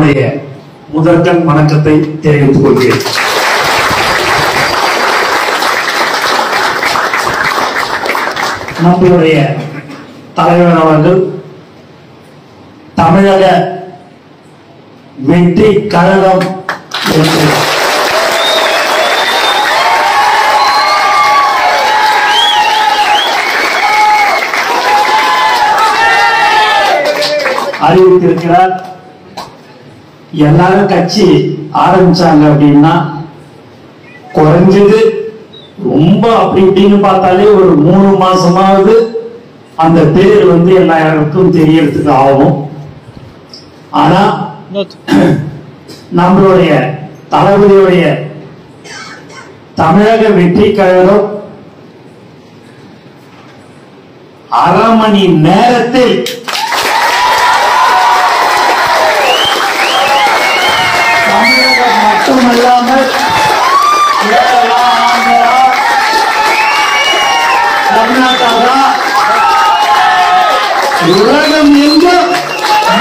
என்னுடைய முதற்கண் வணக்கத்தை தெரிவித்துக் கொள்கிறேன். நம்மளுடைய தலைவர் அவர்கள் தமிழக வெற்றி கழகம் என்று அறிவித்திருக்கிறார். எல்லாரும் கட்சி ஆரம்பிச்சாங்க அப்படின்னா குறைஞ்சது ரொம்ப அப்படி இப்படின்னு பார்த்தாலே ஒரு 3 மாசமாவது அந்த பேர் எல்லாருக்கும் தெரியறதுக்கு ஆகும். ஆனா நம்மளுடைய தளபதியுடைய தமிழக வெற்றி கழகம் அரை மணி நேரத்தில் தமிழகம் மட்டுமல்லாமல் கர்நாடகா உலகம் எங்கும்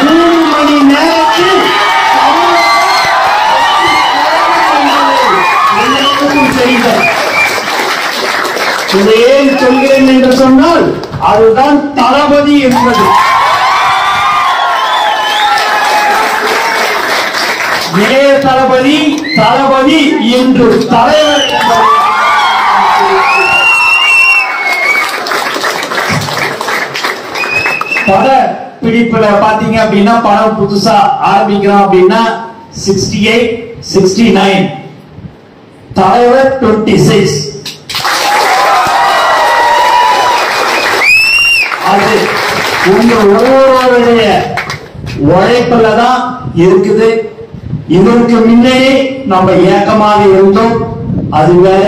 3 மணி நேரத்தில் இதை ஏன் சொல்கிறேன் என்று சொன்னால் அதுதான் தளபதி என்பது. இளைய தளபதி தளபதி என்று தலைவர் பட பிடிப்புல பாத்தீங்க அப்படின்னா படம் புதுசா ஆரம்பிக்கிறோம் அப்படின்னா 68, 69 தலைவர் 26. அது உங்க ஒவ்வொருவருடைய உழைப்புல தான் இருக்குது. இதற்கு முன்னே நம்ம ஏக்கமாக இருந்தோம், அது வேற.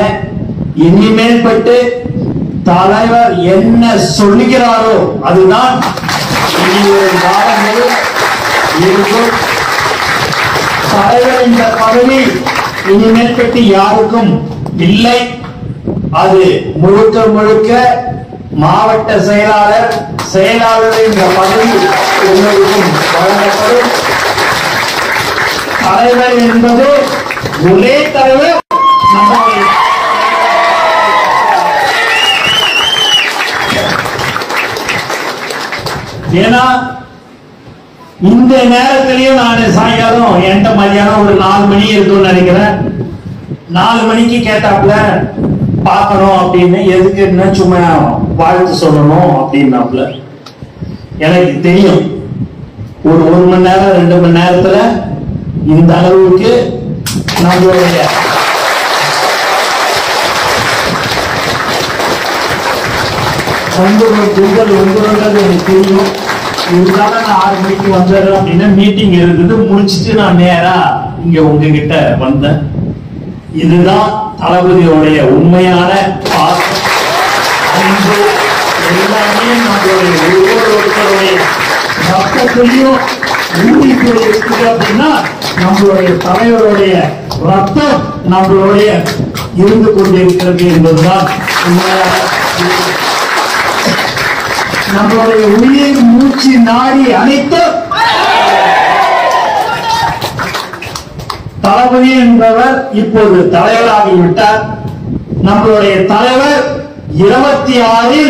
இனிமேல் பட்டு தலைவர் என்ன சொல்லுகிறாரோ அதுதான் இனி ஒரு காலங்கள் இருக்கும். தலைவர் இந்த பதவி இனிமேல் பட்டு யாருக்கும் இல்லை. அது முழுக்க முழுக்க மாவட்ட செயலாளர் என்ற பதவி எல்லோருக்கும் வழங்கப்படும். தலைவர் என்பது ஒரே தலைவர். ஏன்னா இந்த நேரத்திலையும் நான் சாயங்காலம் என்கிட்ட மதியானம் ஒரு 4 மணி இருக்கும்னு நினைக்கிறேன். 4 மணிக்கு கேட்டாப்புல பார்க்கணும் அப்படின்னு. எதுக்குன்னா சும்மா வாழ்த்து சொல்லணும் அப்படின்னாப்புல. எனக்கு தெரியும் ஒரு 1 மணி நேரம் 2 மணி நேரத்துல இந்த அளவுக்கு நம்மளுடைய வந்துடுறது எனக்கு தெரியும். இருந்தாலும் நான் 6 மணிக்கு வந்துடுறேன் அப்படின்னா மீட்டிங் இருக்குது. முடிச்சுட்டு நான் நேரா இங்க உங்ககிட்ட வந்தேன். இதுதான் தளபதியோடைய உண்மையான பாசம், அன்பு எல்லாமே நம்மளுடைய ஒவ்வொருவருடைய ரத்தத்திலையும் ஊறி போய் இருக்குது அப்படின்னா நம்மளுடைய தலைவருடைய ரத்தம் நம்மளுடைய இருந்து கொண்டிருக்கிறது என்பதுதான் உண்மையான. நம்மளுடைய உயிர் மூச்சு நாடி அனைத்து தளபதி என்பவர் இப்போது தலைவராகிவிட்டார். நம்மளுடைய தலைவர் 26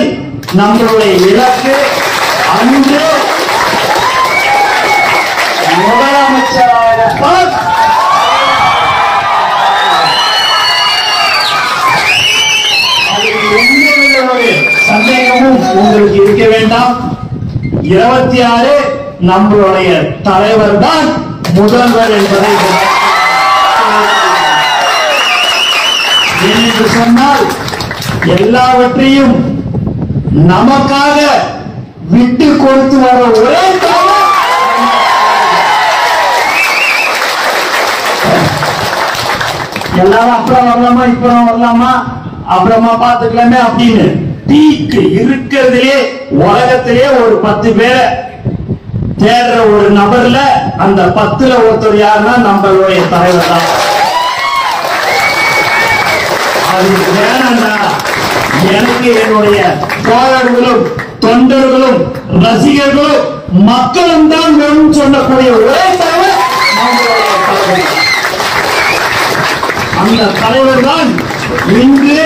நம்மளுடைய இலக்கு அன்று முதலமைச்சராக சந்தேகமும் உங்களுக்கு இருக்க வேண்டாம். 26 நம்மளுடைய தலைவர் தான் முதல்வர் என்பதை என்று சொன்னால் எல்லாவற்றையும் நமக்காக விட்டு கொடுத்து வர ஒரே எல்லாரும் அப்புறம் வரலாமா இப்பறம் வரலாமா அப்புறமா பாத்துக்கலாமே அப்படின்னு பீக்கு இருக்கிறதுலே உலகத்திலே ஒரு 10 பேரை தேடுற ஒரு நபர்ல அந்த 10ல ஒருத்தர் யாருன்னா நம்மளுடைய தலைவர் தான். அது வேணா எனக்கு என்னுடைய தோழர்களும் தொண்டர்களும் ரசிகர்களும் மக்களும் தான் வேணும் சொல்லக்கூடிய ஒரே தலைவர் அந்த தலைவர் தான் இன்று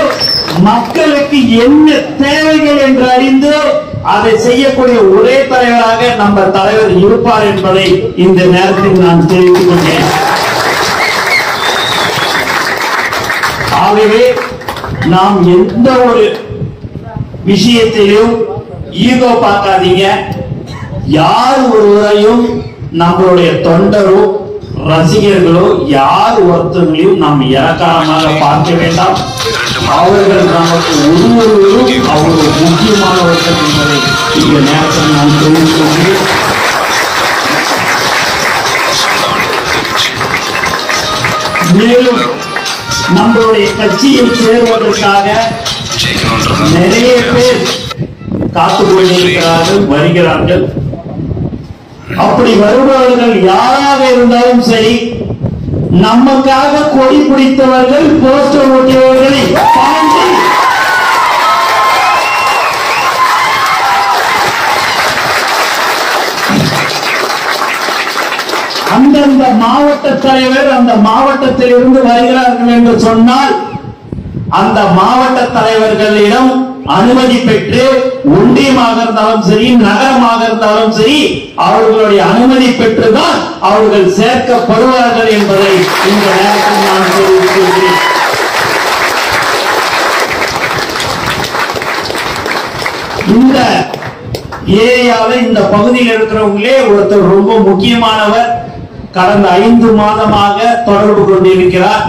மக்களுக்கு என்ன தேவைகள் என்று அறிந்து அதை செய்யக்கூடிய ஒரே தலைவராக நம்ம தலைவர் இருப்பார் என்பதை இந்த நேரத்தில் நான் தெரிவித்துக் கொண்டேன். ஆகவே நாம் எந்த ஒரு விஷயத்திலும் ஈகோ பார்க்காதீங்க. யார் ஒருவரையும் நம்மளுடைய தொண்டரோ ரசிகர்களோ யார் ஒருத்தர்களையும் நாம் இறக்காரமாக பார்க்க வேண்டாம். அவர்கள் நமக்கு ஒருவரும் அவர்கள் முக்கியமானவர்கள் என்பதை இந்த நேரத்தில் நான் தெரிவித்துள்ளேன். மேலும் நம்மளுடைய கட்சியை சேர்வதற்காக நிறைய பேர் காத்துக் கொண்டிருக்கிறார்கள், வருகிறார்கள். அப்படி வருபவர்கள் யாராக இருந்தாலும் சரி, நமக்காக கொடி பிடித்தவர்கள், போஸ்டர் ஒட்டியவர்களை தாண்டி அந்தந்த மாவட்ட தலைவர் அந்த மாவட்டத்தில் இருந்து வருகிறார்கள் என்று சொன்னால் அந்த மாவட்ட தலைவர்களிடம் அனுமதி பெற்று, ஒன்றியமாக இருந்தாலும் சரி நகரமாக இருந்தாலும் சரி, அவர்களுடைய அனுமதி பெற்றுதான் அவர்கள் சேர்க்கப்படுவார்கள் என்பதை இந்த நேரத்தில் நான் தெரிவித்துள்ளேன். இந்த ஏரியாவில் இந்த பகுதியில் இருக்கிறவங்களே ஒருத்தர் ரொம்ப முக்கியமானவர், கடந்த 5 மாதமாக தொடர்பு கொண்டிருக்கிறார்.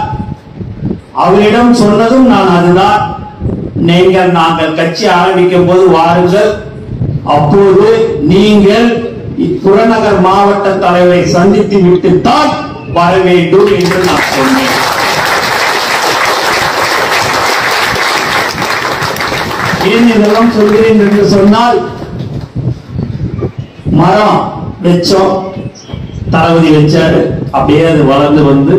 அவரிடம் சொன்னதும் நான் அதுதான், நாங்கள் கட்சி ஆரம்பிக்கும் போது வாருங்கள், அப்போது நீங்கள் புறநகர் மாவட்ட தலைவரை சந்தித்து விட்டுத்தான் வர வேண்டும் என்று நான் சொன்னேன். ஏன் இதெல்லாம் சொல்கிறேன் என்று சொன்னால், மரம் வச்சோம், தளபதி வச்சாரு, அப்படியே அது வளர்ந்து வந்து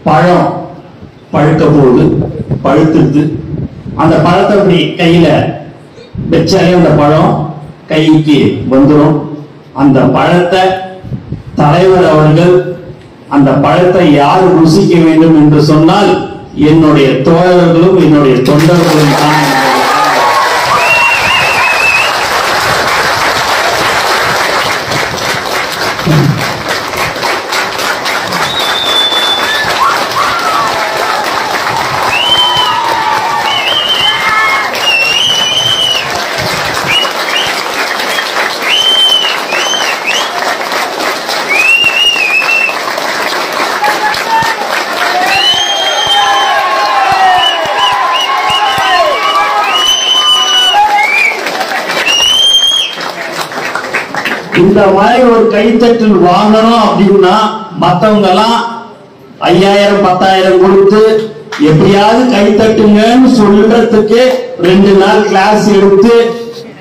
பழம் பழுக்க போகுது, பழுத்துது. அந்த பழத்தை அப்படி கையில வச்சாலே அந்த பழம் கைக்கு வந்துடும். அந்த பழத்தை தலைவர் அவர்கள், அந்த பழத்தை யார் ருசிக்க வேண்டும் என்று சொன்னால் என்னுடைய தோழர்களும் என்னுடைய தொண்டர்களும் தான். இந்த மாதிரி ஒரு கைத்தட்டல் வாங்கணும் அப்படின்னா மத்தவங்க எல்லாம் 5000 10,000 கொடுத்து எப்படியாவது கைத்தட்டுங்கன்னு சொல்றதுக்கு 2 நாள் கிளாஸ் எடுத்து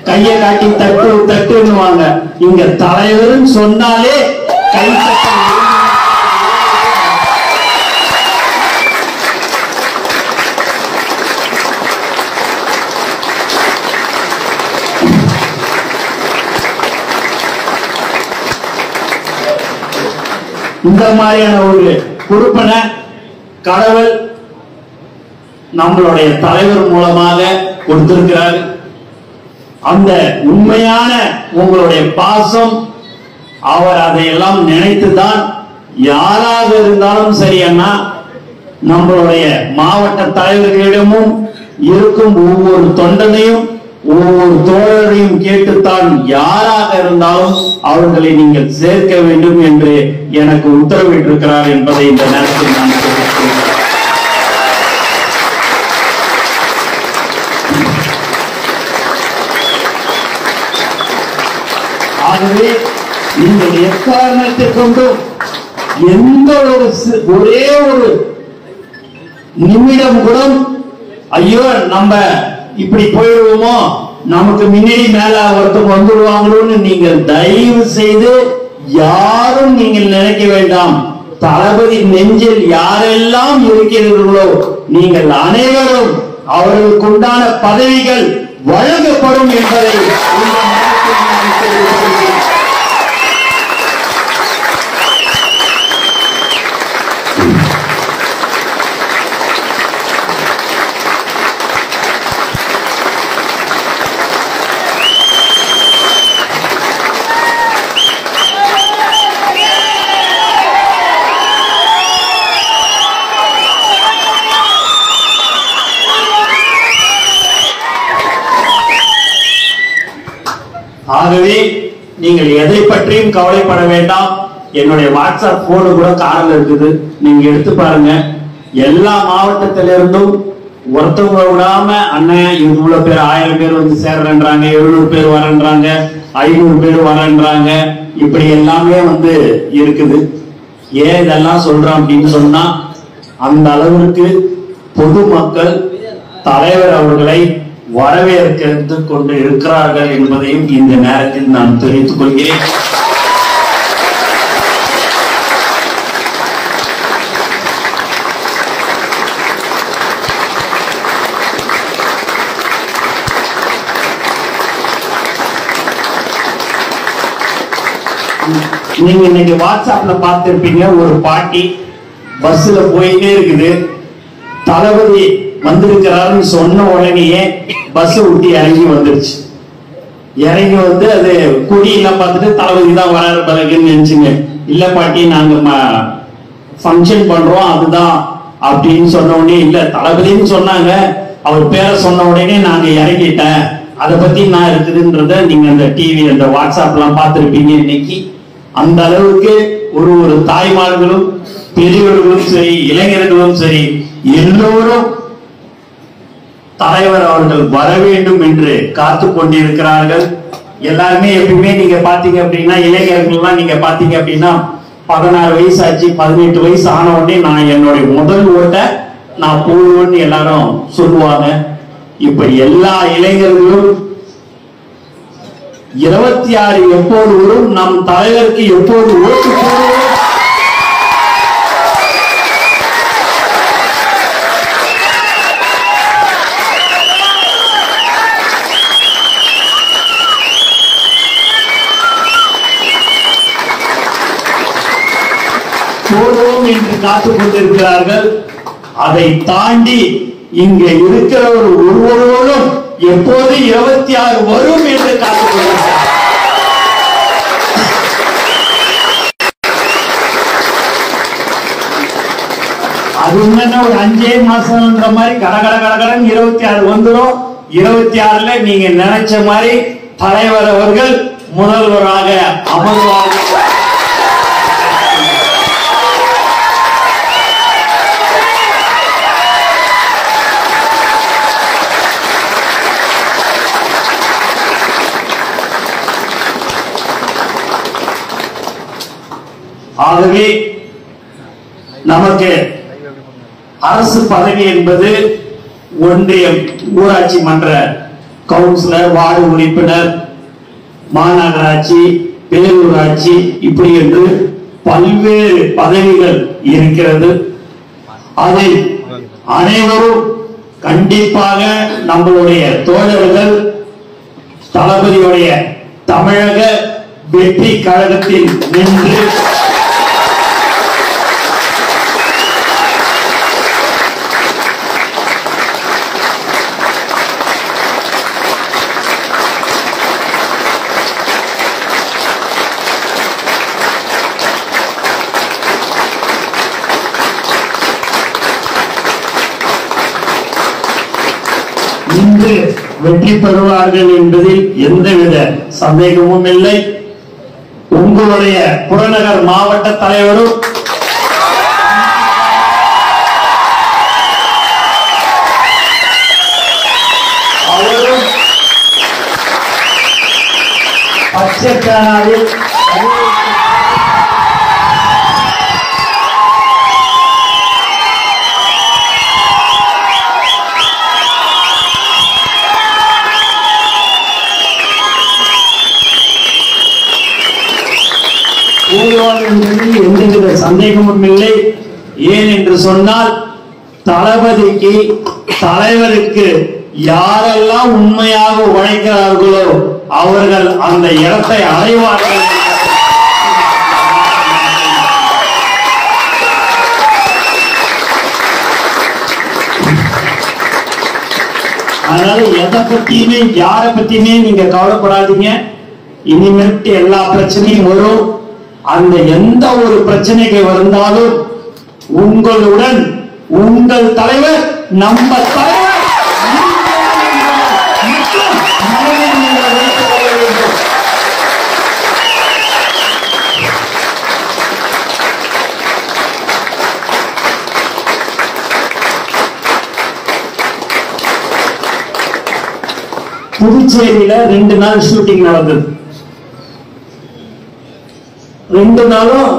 கையை காட்டி தட்டு தட்டுன்னுவாங்க. இங்க தலைவர்னு சொன்னாலே கைத்தட்டல். இந்த மாதிரியான ஒரு பொறுப்பனை கடவுள் நம்மளுடைய தலைவர் மூலமாக கொடுத்திருக்கிறார். அந்த உண்மையான உங்களுடைய பாசம், அவர் அதையெல்லாம் நினைத்துதான் யாராக இருந்தாலும் சரி அண்ணா, நம்மளுடைய மாவட்ட தலைவர்களிடமும் இருக்கும் ஒவ்வொரு தொண்டனையும் ஒவ்வொரு தோழரையும் கேட்டுத்தான் யாராக இருந்தாலும் அவர்களை நீங்கள் சேர்க்க வேண்டும் என்று எனக்கு உத்தரவிட்டிருக்கிறார் என்பதை இந்த நேரத்தில் நான் தெரிவிக்கிறேன். ஆகவே நீங்கள் எக்காரணத்தை கொண்டும் எந்த ஒரே ஒரு நிமிடம் கூட ஐயோ நம்ம இப்படி போயிடுவோமோ, நமக்கு முன்னாடி மேல ஒருத்தர் வந்துடுவாங்களோன்னு நீங்கள் தயவு செய்து யாரும் நீங்கள் நினைக்க வேண்டாம். தளபதி நெஞ்சில் யாரெல்லாம் இருக்கிறீர்களோ நீங்கள் அனைவரும் அவர்களுக்கு உண்டான பதவிகள் வழங்கப்படும் என்பதை ஆகவே நீங்கள் எதை பற்றியும் கவலைப்பட வேண்டாம். என்னுடைய வாட்ஸ்அப் போன் கூட கார்ல இருக்குது, நீங்க எடுத்து பாருங்க. எல்லா மாவட்டத்திலிருந்தும் ஒருத்தவங்க விடாம அண்ணன் இவ்வளவு பேர் 1000 பேர் வந்து சேர்றேன்றாங்க, 700 பேர் வரன்றாங்க, 500 பேர் வரன்றாங்க, இப்படி எல்லாமே வந்து இருக்குது. ஏன் இதெல்லாம் சொல்றோம் அப்படின்னு சொன்னா, அந்த அளவிற்கு பொதுமக்கள் தலைவர் அவர்களை வரவேற்கிறது கொண்டு இருக்கிறார்கள் என்பதையும் இந்த நேரத்தில் நான் தெரிவித்துக் கொள்கிறேன். நீங்க இன்னைக்கு வாட்ஸ்அப்ல பார்த்திருப்பீங்க, ஒரு பாட்டி பஸ்ல போயிட்டே இருக்குது, தளபதி வந்திருக்கிறாருன்னு சொன்ன உடனேயே பஸ் விட்டு இறங்கி வந்துருச்சு. இறங்கி வந்து அது கொடியெல்லாம் பார்த்துட்டு தளபதி தான் வராரு பலகுன்னு நினைச்சுங்க. இல்ல பாட்டி, நாங்க ஃபங்க்ஷன் பண்றோம் அதுதான் அப்படின்னு சொன்ன உடனே, இல்ல தளபதினு சொன்னாங்க, அவர் பேரை சொன்ன உடனே நாங்க இறங்கிட்டேன், அதை பத்தி நான் இருக்குதுன்றத நீங்க அந்த டிவி அந்த வாட்ஸ்அப்லாம் பார்த்திருப்பீங்க. இன்னைக்கு அந்த அளவுக்கு ஒரு தாய்மார்களும் பெரியவர்களும் சரி, இளைஞர்களும் சரி, எல்லோரும் தலைவர் அவர்கள் வர வேண்டும் என்று காத்து கொண்டிருக்கிறார்கள். எல்லாருமே எப்பயுமே நீங்க பாத்தீங்க அப்படின்னா, இளைஞர்கள்லாம் நீங்க பாத்தீங்க அப்படின்னா 16 வயசு ஆச்சு, 18 வயசு ஆன உடனே நான் என்னுடைய முதல் ஓட்டை நான் போடுவேன்னு எல்லாரும் சொல்லுவாங்க. இப்ப எல்லா இளைஞர்களும் 26 எப்போது வரும், நம் தலைவருக்கு எப்போது ஓட்டு போடுவோம், போடுவோம் என்று காத்துக் கொண்டிருக்கிறார்கள். அதை தாண்டி இங்க இருக்கிற ஒருவரோடும் எப்போது 26 வரும் என்று காத்துக் கொண்டிருக்கிறார். அது என்னன்னா ஒரு 5 மாசம்ன்ற மாதிரி கடகடன் 26 வந்துடும். 26ல நீங்க நினைச்ச மாதிரி தலைவர் அவர்கள் முதல்வராக அமர்வார்கள். ஆகவே நமக்கு அரசு பதவி என்பது ஒன்றியம், ஊராட்சி மன்ற கவுன்சிலர், வார்டு உறுப்பினர், மாநகராட்சி, பேரூராட்சி, இப்படி என்று பல்வேறு பதவிகள் இருக்கிறது. அதில் அனைவரும் கண்டிப்பாக நம்மளுடைய தோழர்கள் தளபதியுடைய தமிழக வெற்றி கழகத்தில் நின்று இன்று வெற்றி பெறுவார்கள் என்பதில் எந்தவித சந்தேகமும் இல்லை. உங்களுடைய புறநகர் மாவட்ட தலைவரும் அவரும் பச்சை பேனாவில் எந்தவித சந்தேகமும் இல்லை. ஏன் என்று சொன்னால், தளபதிக்கு தலைவருக்கு யாரெல்லாம் உண்மையாக உழைக்கிறார்களோ அவர்கள் அந்த இடத்தை அடைவார்கள். அதனால எதை பத்தியுமே யாரை பத்தியுமே நீங்க கவலைப்படாதீங்க. இனிமேட்டு எல்லா பிரச்சனையும் வரும். அந்த எந்த ஒரு பிரச்சனைக்கு வந்தாலும் உங்களுடன் உங்கள் தலைவர், நம்ம தலைவர் புதுச்சேரியில 2 நாள் ஷூட்டிங் நடந்தது. 2 நாளும்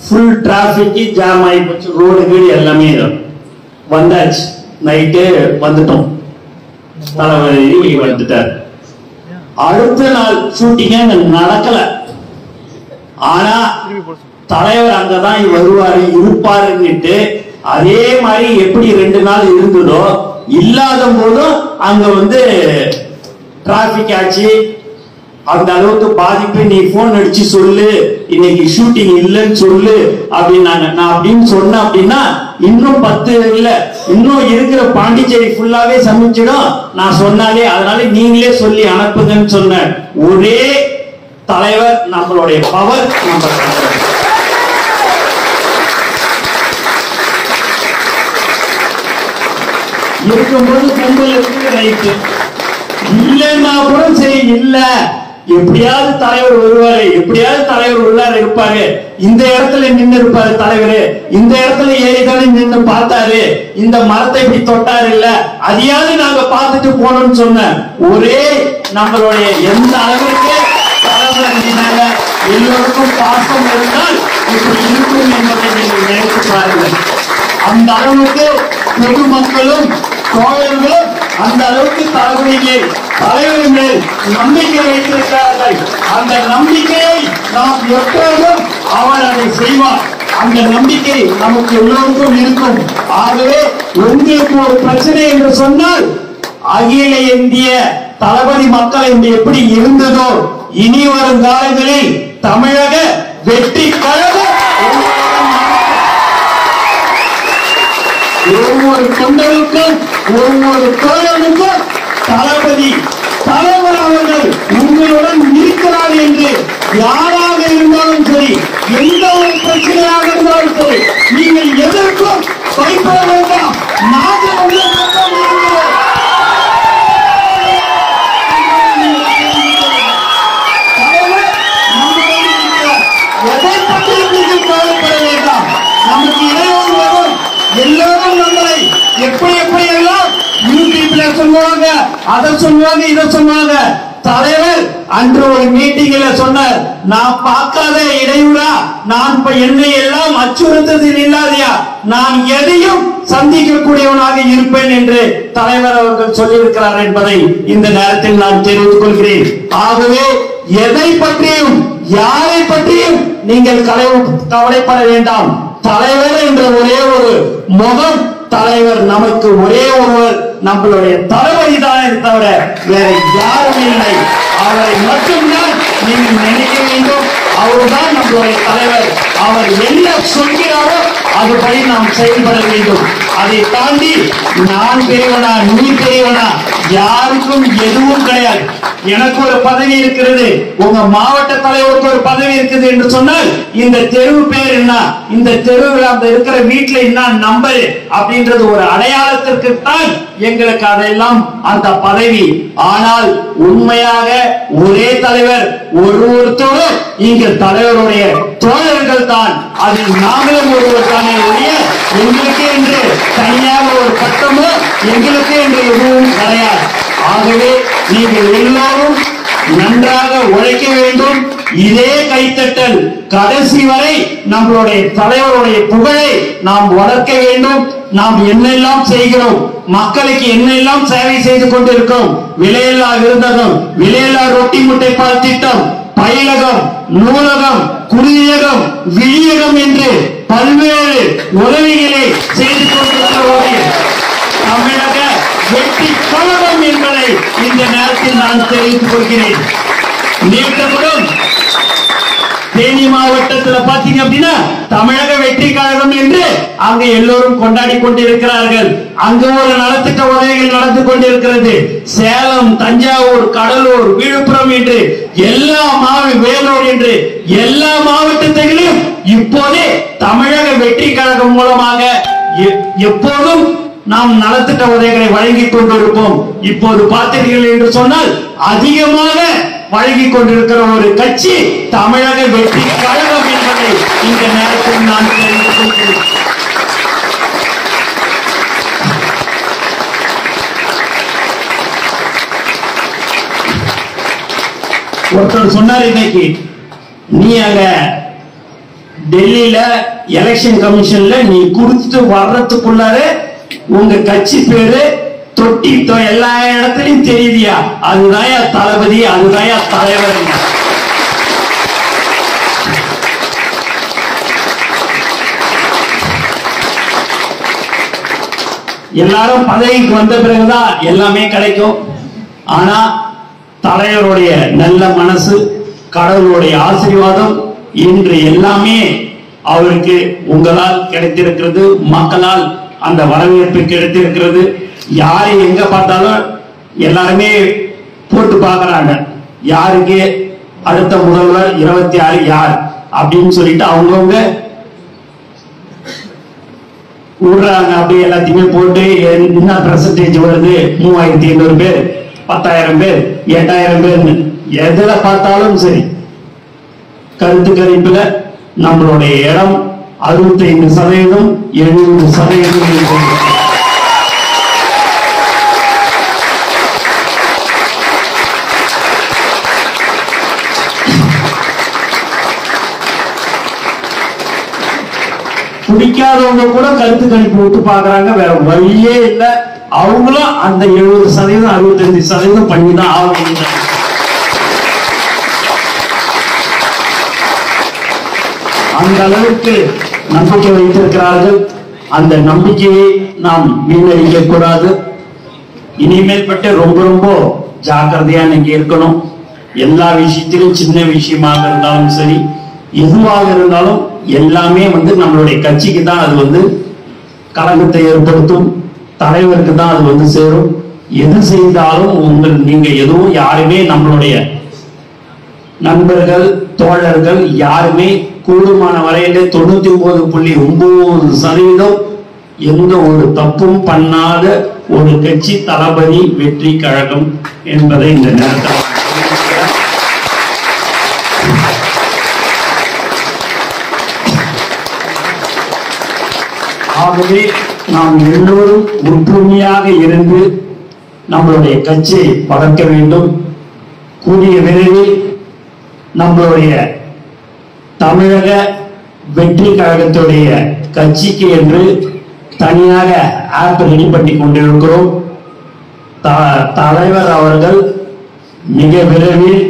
ஃபுல் டிராபிக் ஜாம் ஆகி போச்சு. ரோடு கீடு எல்லாமே வந்தாச்சு. நைட்டு வந்துட்டோம். தலைவலி வந்துட்டார். அடுத்த நாள் ஷூட்டிங் அங்க நடக்கல. ஆனா தலைவர் அங்கதான் வருவாரு இருப்பாருன்னுட்டு அதே மாதிரி எப்படி 2 நாள் இருந்ததோ இல்லாத போதும் அங்க டிராபிக் ஆச்சு. அந்த அளவுக்கு பாதிப்பு. நீ போன் அடிச்சு சொல்லு இன்னைக்கு ஷூட்டிங் இல்லைன்னு சொல்லு அப்படின்னாங்க. நான் அப்படின்னு சொன்னேன் அப்படின்னா இன்னும் 10 இல்ல இன்னும் இருக்கிற பாண்டிச்சேரி ஃபுல்லாவே சமைச்சிடும் நான் சொன்னாலே. அதனால நீங்களே சொல்லி அனுப்புங்கன்னு சொன்ன ஒரே தலைவர் நம்மளுடைய பவர் நம்ம இருக்கும்போது பொங்கல் இருக்கு ரைட்டு இல்லைன்னா கூட சரி. இல்ல எப்படியாவது தலைவர் வருவாரு, எப்படியாவது தலைவர் உள்ளார இருப்பாரு, இந்த இடத்துல நின்று இருப்பாரு தலைவர், இந்த இடத்துல ஏறிதானே நின்று பார்த்தாரு, இந்த மரத்தை இப்படி தொட்டாரு இல்ல அதையாவது நாங்க பார்த்துட்டு போனோம்னு சொன்ன ஒரே நம்மளுடைய எந்த அளவிற்கு தலைவர் எல்லோருக்கும் பாசம் இருந்தால் இப்படி இருக்கும் என்பதை நீங்கள் நினைத்து பாருங்கள். அந்த அளவுக்கு பொதுமக்களும் தோழர்களும் அந்த அளவுக்கு தலைவர் மேல் நம்பிக்கை வைத்திருக்கிறார்கள். அந்த நம்பிக்கையை நாம் எப்போதும் அவர் அதை செய்வார். அந்த நம்பிக்கை நமக்கு எல்லோருக்கும் இருக்கும். ஆகவே உங்களுக்கு ஒரு பிரச்சனை என்று சொன்னால் அகில இந்திய தளபதி மக்கள் என்று எப்படி இருந்ததோ இனி வரும் காலங்களில் தமிழக வெற்றி கழகம் ஒவ்வொரு தொண்டருக்கும் ஒவ்வொரு தோழனுக்கும் தளபதி தலைவர் அவர்கள் உங்களுடன் இருக்கிறார் என்று யாராக இருந்தாலும் சரி, எந்த ஒரு பிரச்சனையாக இருந்தாலும் சரி, நீங்கள் எதற்கும் பயப்பட வேண்டாம். எதை பற்றி நீங்கள் கவலைப்பட வேண்டாம். நமக்கு இடையூறு வரும். எல்லாரும் நம்மளை எப்படி எப்படி எல்லாம் யூடியூப்ல சொல்லுவாங்க, அதை சொல்லுவாங்க, இதை சொல்லுவாங்க. தலைவர் அன்று ஒரு மீட்டிங்ல சொன்னார், நான் பார்க்காத இடையூறா, நான் இப்ப என்னை எல்லாம் அச்சுறுத்ததில் இல்லாதையா, நான் எதையும் சந்திக்கக்கூடியவனாக இருப்பேன் என்று தலைவர் அவர்கள் சொல்லியிருக்கிறார் என்பதை இந்த நேரத்தில் நான் தெரிவித்துக் கொள்கிறேன். ஆகவே எதை பற்றியும் யாரை பற்றியும் நீங்கள் கவலைப்பட வேண்டாம். தலைவர் என்ற ஒரே ஒரு முகம், தலைவர் நமக்கு ஒரே ஒருவர் நம்மளுடைய தளபதி தான் தவிர வேற யாரும் இல்லை. அவரை மட்டும்தான் நீங்கள் நினைக்க வேண்டும். அவர்தான் நம்மளுடைய தலைவர். அவர் என்ன சொல்கிறாரோ அதுபடி நாம் செயல்பட வேண்டும். அதை தாண்டி நான் பெரியவனா நீ பெரியவனா யாருக்கும் எதுவும் கிடையாது. எனக்கு ஒரு பதவி இருக்கிறது, உங்க மாவட்ட தலைவருக்கு ஒரு பதவி இருக்குது என்று சொன்னால் இந்த தெருவு பேர் என்ன, இந்த தெருவில் அந்த இருக்கிற வீட்டுல என்ன நம்பர் அப்படின்றது ஒரு அடையாளத்திற்கு தான் எங்களுக்கு அதெல்லாம் அந்த பதவி. ஆனால் உண்மையாக ஒரே தலைவர் ஒருத்தரும் இங்கு தலைவருடைய தோழர்கள் தான். அதில் நாங்களும் ஒருவர் தானே ஒழிய எங்களுக்கு என்று தனியாக ஒரு பட்டமோ எங்களுக்கு என்று எதுவும் கிடையாது. ஆகவே நீங்கள் எல்லோரும் நன்றாக உழைக்க வேண்டும். இதே கைத்தட்டல் கடைசி வரை நம்மளுடைய தலைவருடைய புகழை நாம் வளர்க்க வேண்டும். நாம் என்னெல்லாம் செய்கிறோம், மக்களுக்கு என்னெல்லாம் சேவை செய்து கொண்டிருக்கிறோம், விலையில்லா விருந்தகம், விலையில்லா ரொட்டி முட்டை பால் திட்டம், பயிலகம், நூலகம், குடியகம், விழியகம் என்று பல்வேறு உதவிகளை செய்து கொண்டிருக்கிறோம். தமிழக வெற்றி கழகம் என்பதை இந்த நேரத்தில் நான் தெரிவித்துக் கொள்கிறேன். நீட்டப்படும் தேனி மாவட்டத்தில் பாத்தீங்க அப்படின்னா தமிழக வெற்றி கழகம் என்று அங்க எல்லோரும் கொண்டாடி கொண்டிருக்கிறார்கள். அங்கு ஒரு நலத்திட்ட உதவிகள் நடந்து கொண்டிருக்கிறது. சேலம், தஞ்சாவூர், கடலூர், விழுப்புரம் என்று எல்லா வேலூர் என்று எல்லா மாவட்டத்திலும் இப்போதே தமிழக வெற்றி கழகம் மூலமாக எப்போதும் நாம் நலத்திட்ட உதவிகளை வழங்கிக் கொண்டிருப்போம். இப்போது பார்த்தீர்கள் என்று சொன்னால் அதிகமாக வழங்கிக் கொண்டிருக்கிற ஒரு கட்சி தமிழக வெற்றி கழகம் என்பதை இந்த நேரத்தில் நான் தெரிவித்துக் கொள்கிறேன். ஒருத்தர் சொன்னார் இன்னைக்கு, நீ அங்க டெல்லியில எலெக்ஷன் கமிஷன்ல நீ கொடுத்துட்டு வர்றதுக்குள்ளாரு உங்க கட்சி பேரு தொட்டி எல்லா இடத்துலயும் தெரியுதியா, அதுதான் தளபதி, அதுதான் தலைவர். எல்லாரும் பதவிக்கு வந்த பிறகுதான் எல்லாமே கிடைக்கும். ஆனா தலைவருடைய நல்ல மனசு, கடவுளுடைய ஆசீர்வாதம் இன்று எல்லாமே அவருக்கு உங்களால் கிடைத்திருக்கிறது, மக்களால் அந்த வரவேற்பு கிடைத்திருக்கிறது. யாரு எங்க பார்த்தாலும் எல்லாருமே போட்டு பார்க்கறாங்க, யாருக்கு அடுத்த முதல்வர் 26 யார் அப்படின்னு சொல்லிட்டு அவங்கவுங்க விடுறாங்க. அப்படியே எல்லாத்தையுமே போட்டு என்ன பெர்சன்டேஜ் வருது, 3500 பேர், 10,000 பேர், 8,000 பேர், எதுல பார்த்தாலும் சரி கருத்து கணிப்புல நம்மளுடைய இடம் 65%, 70%. பிடிக்காதவங்க கூட கருத்து கணிப்பு விட்டு பாக்குறாங்க, வேற வழியே இல்லை. அவங்களும் அந்த 70%, 65% பண்ணிதான் ஆகணும். அந்த அளவுக்கு நம்பிக்கை வைத்திருக்கிறார்கள். அந்த நம்பிக்கையை நாம் வீணடிக்க கூடாது. இனிமேல் பட்டு ரொம்ப ரொம்ப ஜாக்கிரதையா நீங்க இருக்கணும். எல்லா விஷயத்திலும், சின்ன விஷயமாக இருந்தாலும் சரி, எதுவாக இருந்தாலும் எல்லாமே நம்மளுடைய கட்சிக்கு தான் அது கலங்கத்தை ஏற்படுத்தும், தலைவருக்கு தான் அது சேரும். எது செய்தாலும் நீங்க எதுவும் யாருமே நம்மளுடைய நண்பர்கள், தோழர்கள் யாருமே கூடுமான வரையில 99.9% எந்த ஒரு தப்பும் பண்ணாத ஒரு கட்சி தளபதி வெற்றி கழகம் என்பதை இந்த நேரத்தில் ஆகவே நாம் எல்லோரும் ஒற்றுமையாக இருந்து நம்மளுடைய கட்சியை வளர்க்க வேண்டும். கூடிய விரைவில் நம்மளுடைய தமிழக வெற்றி கழகத்துடைய கட்சிக்கு என்று தனியாக ஆப் ரெடி பண்ணி கொண்டிருக்கிறோம். தலைவர் அவர்கள் மிக விரைவில்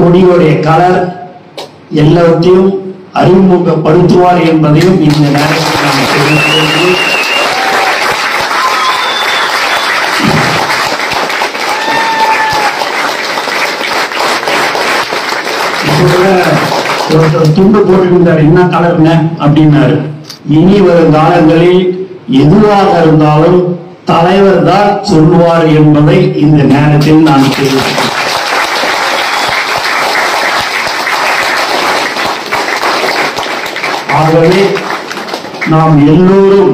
கொடியுடைய கலர் எல்லாத்தையும் அறிமுகப்படுத்துவார் என்பதையும் இந்த நேரத்தில் நாம் தெரிவிக்கிறோம். ஒருத்தர் துண்டு போட்டிருந்தார், என்ன கலர்ன அப்படின்னாரு. இனி வரும் காலங்களில் எதுவாக இருந்தாலும் தலைவர் தான் சொல்லுவார் என்பதை இந்த நேரத்தில் நான் தெரிவிக்கிறேன். ஆகவே நாம் எல்லோரும்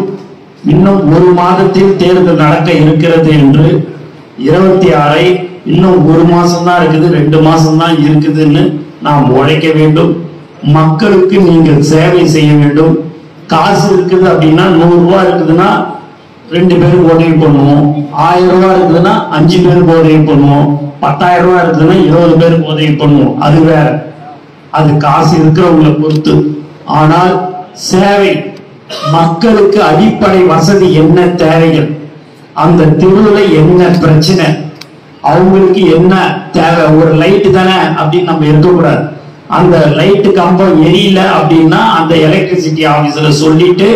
இன்னும் ஒரு மாதத்தில் தேர்தல் நடக்க இருக்கிறது என்று 26 இன்னும் ஒரு மாசம் தான் இருக்குது, 2 மாசம் தான் இருக்குதுன்னு நாம் உழைக்க வேண்டும். மக்களுக்கு நீங்கள் சேவை செய்ய வேண்டும். காசு இருக்குது அப்படின்னா 100 ரூபாய் இருக்குதுன்னா 2 பேருக்கு உதவி பண்ணுவோம். 1000 ரூபாய் இருக்குதுன்னா 5 பேருக்கு உதவி பண்ணுவோம். 10,000 ரூபாய் இருக்குதுன்னா 20 பேருக்கு உதவி பண்ணுவோம். அது வேற, அது காசு இருக்கிறவங்களை பொறுத்து. ஆனால் சேவை, மக்களுக்கு அடிப்படை வசதி என்ன தேவைகள், அந்த தெருவில் என்ன பிரச்சனை, அவங்களுக்கு என்ன தேவை, ஒரு லைட்டு தானே அப்படின்னு நம்ம இருக்கக்கூடாது. அந்த லைட்டு கம்பம் எரியல அப்படின்னா அந்த எலக்ட்ரிசிட்டி ஆபீஸ்ல சொல்லிட்டு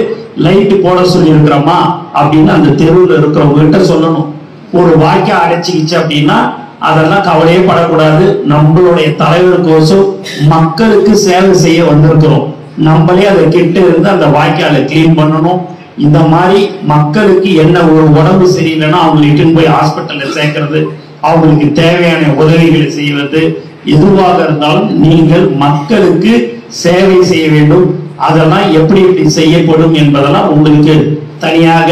லைட்டு போட சொல்லி இருக்கிறோமா அப்படின்னு அந்த தெருவில் இருக்கிறவங்க கிட்ட சொல்லணும். ஒரு வாய்க்கா அடைச்சிக்கிச்சு அப்படின்னா அதெல்லாம் கவலையே படக்கூடாது. நம்மளுடைய தலைவருக்கோசம் மக்களுக்கு சேவை செய்ய வந்திருக்கிறோம். நம்மளே அதை கிட்ட இருந்து அந்த வாய்க்காலை கிளீன் பண்ணணும். இந்த மாதிரி மக்களுக்கு என்ன ஒரு உடம்பு சரியில்லைன்னா அவங்களுக்கு போய் ஹாஸ்பிட்டல்ல சேர்க்கறது, அவங்களுக்கு தேவையான உதவிகளை செய்வது, எதுவாக இருந்தாலும் நீங்கள் மக்களுக்கு சேவை செய்ய வேண்டும். அதெல்லாம் எப்படி எப்படி செய்யப்படும் என்பதெல்லாம் உங்களுக்கு தனியாக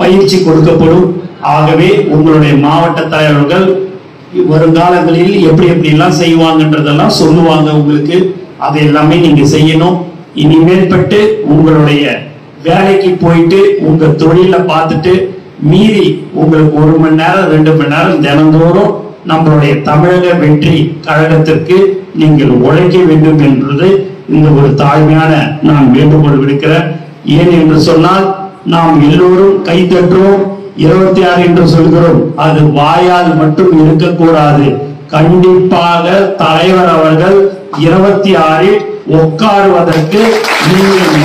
பயிற்சி கொடுக்கப்படும். ஆகவே உங்களுடைய மாவட்ட தலைவர்கள் வருங்காலங்களில் எப்படி எப்படி எல்லாம் செய்வாங்கன்றதெல்லாம் சொல்லுவாங்க உங்களுக்கு. அது எல்லாமே நீங்க செய்யணும். இனிமேற்பட்டு உங்களுடைய வேலைக்கு போயிட்டு உங்க தொழிலை பார்த்துட்டு மீறி உங்களுக்கு 1 மணி நேரம் 2 மணி நேரம் தினந்தோறும் நம்மளுடைய தமிழக வெற்றி கழகத்திற்கு நீங்கள் உழைக்க வேண்டும் என்பது இந்த ஒரு தாழ்மையான நான் வேண்டுகோள் விடுக்கிறேன். ஏன் என்று சொன்னால் நாம் எல்லோரும் கைத்தட்டுவோம் 26 என்று சொல்கிறோம். அது வாயால் மட்டும் இருக்கக்கூடாது. கண்டிப்பாக தலைவர் அவர்கள் 26 உட்காருவதற்கு நீங்கள்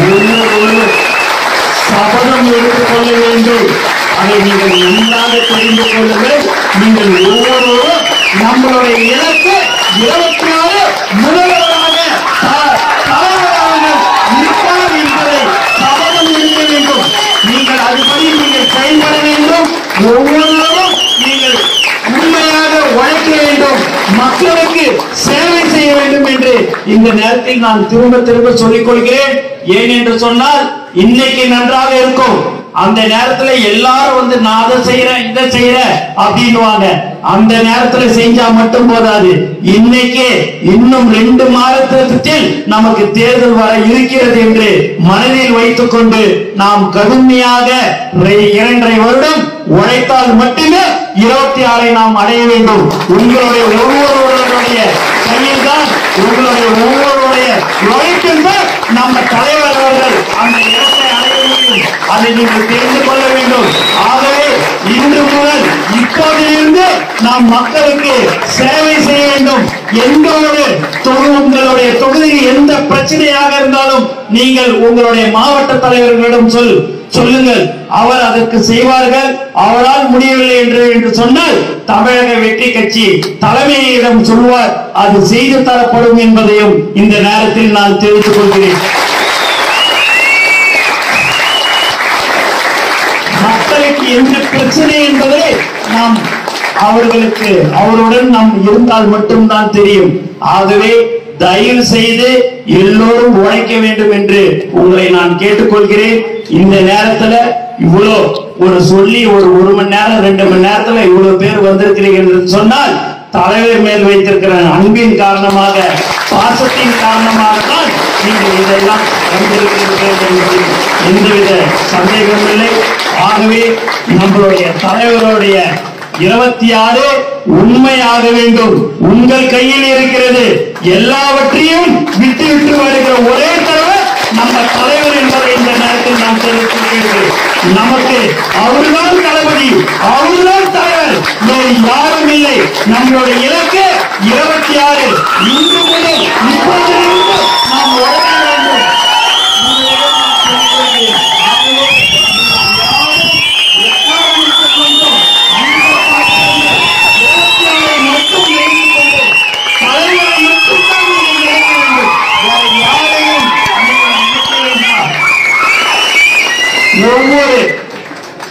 சபதம் எடுத்துக் கொள்ள வேண்டும். அதை நீங்கள் நன்றாக தெரிந்து கொள்ளுங்கள். நீங்கள் ஒவ்வொருவரும் நம்மளுடைய இலக்கு 26 முதல்வராக தலைவராக இருப்பார் என்பதை சபதம் எடுக்க வேண்டும். நீங்கள் அதுபடி நீங்கள் செயல்பட வேண்டும். ஒவ்வொருவரும் நீங்கள் உண்மையாக உழைக்க வேண்டும், மக்களுக்கு சேவை செய்ய வேண்டும் என்று இந்த நேரத்தில் நான் திரும்ப திரும்ப சொல்லிக் கொள்கிறேன். ஏன் என்று சொன்னால் இன்னைக்கு நன்றாக இருக்கும், அந்த நேரத்துல எல்லாரும் வந்து நான் அதை செய்யறேன் இதை செய்யறேன் அப்படின்னுவாங்க. அந்த நேரத்துல செஞ்சா மட்டும் போதாது. இன்னைக்கு இன்னும் 2 மாதத்தில் நமக்கு தேர்தல் வர இருக்கிறது என்று மனதில் வைத்துக் கொண்டு நாம் கடுமையாக 2.5 வருடம் உழைத்தால் மட்டுமே 26 நாம் அடைய வேண்டும். உங்களுடைய ஒவ்வொருவருடைய கையில் தான், உங்களுடைய ஒவ்வொருடைய உழைப்பில் தான் நம்ம தலைவர் அவர்கள் அந்த இடத்தை அடைய முடியும். அதை நீங்கள் தெரிந்து கொள்ள வேண்டும். ஆகவே இன்று முதல் இப்போதிலிருந்து நாம் மக்களுக்கு சேவை செய்ய வேண்டும். எந்த ஒரு உங்களுடைய தொகுதியில் எந்த பிரச்சனையாக இருந்தாலும் நீங்கள் உங்களுடைய மாவட்ட தலைவர்களிடம் சொல்லுங்கள், அவர் அதற்கு செய்வார்கள். அவரால் முடியவில்லை என்று சொன்னால் தமிழக வெற்றி கட்சி தலைமையிடம் சொல்வார், அது செய்து தரப்படும் என்பதையும் இந்த நேரத்தில் நான் தெரிவித்துக் கொள்கிறேன். மக்களுக்கு என்ன பிரச்சனை என்பதை நாம் அவருடன் நாம் இருந்தால் மட்டும்தான் தெரியும். ஆகவே தயவு செய்து எல்லோரும் உழைக்க வேண்டும் என்று உங்களை நான் கேட்டுக்கொள்கிறேன். இந்த நேரத்துல இவ்வளவு ஒரு சொல்லி ஒரு 1 மணி நேரம் 2 மணி நேரத்துல இவ்வளவு பேர் வந்திருக்கிறீர்கள் என்று சொன்னால் தலைவர் மேல் வைத்திருக்கிற அன்பின் காரணமாக, பாசத்தின் காரணமாக தான் நீங்கள் இதெல்லாம் வந்திருக்கிறீர்கள் என்பதில் எந்தவித சந்தேகமும் இல்லை. ஆகவே நம்மளுடைய தலைவருடைய 26 உண்மையாக வேண்டும். உங்கள் கையில் இருக்கிறது. எல்லாவற்றையும் விட்டு வருகிற ஒரே தலைவர் நம்ம தலைவர் என்பதை இந்த நேரத்தில் நாம் தெரிவித்துள்ளேன். நமக்கு அவர்தான் தளபதி, அவர்தான் தலைவர், வேறு யாரும் இல்லை. நம்மளுடைய இலக்கு 26. இன்று முதல் இப்போதிலிருந்து நாம் உழைக்க வேண்டும். ஒவ்வொரு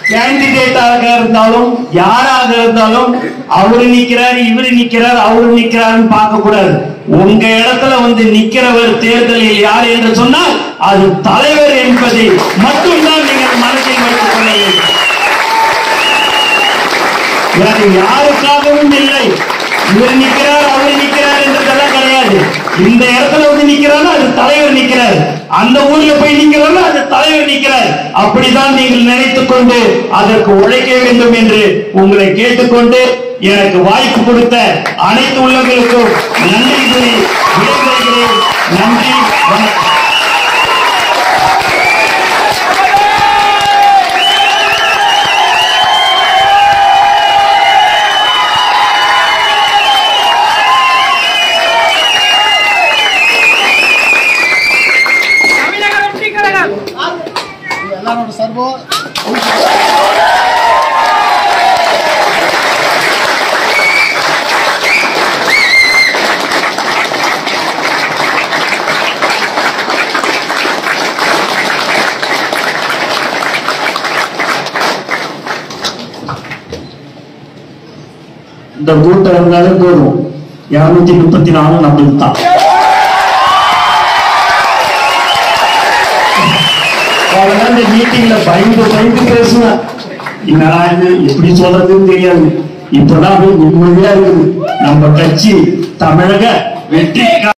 கேண்டிடேட்டாக இருந்தாலும் யாராக இருந்தாலும் அவரு நிக்கிறார், இவரு நிக்கிறார், அவரு நிக்கிறாருன்னு பார்க்க கூடாது. உங்க இடத்துல வந்து நிக்கிறவர் தேர்தலில் யார் என்று சொன்னால் அது தலைவர் என்பதை மட்டும்தான் நீங்கள் மனதில் வைத்துக் கொள்ள வேண்டும். வேறு யாருக்காகவும் இல்லை. இவர் நிக்கிறார், அவர் நிக்கிறார் என்றதெல்லாம் கிடையாது. இந்த இடத்துல வந்து நிக்கிறாரு அது தலைவர் நிக்கிறார், அந்த ஊர்ல போய் நிக்கிறாரு அது தலைவர் நிக்கிறார். அப்படிதான் நீங்கள் நினைத்துக் கொண்டு அதற்கு உழைக்க வேண்டும் என்று உங்களை கேட்டுக்கொண்டு எனக்கு வாய்ப்பு கொடுத்த அனைத்து உள்ளவர்களுக்கும் நன்றி கூறி விடைபெறுகிறேன். நன்றி, வணக்கம். இந்த கூட்டம் இருந்தாலே போதும், 234 நம்மளுக்கு தான். இந்த மீட்டிங்ல பயந்து பேசுவேன். என்னடா இது எப்படி சொல்றதுன்னு தெரியாது. இப்பதான் நிம்மதியா இருக்குது. நம்ம கட்சி தமிழக வெற்றி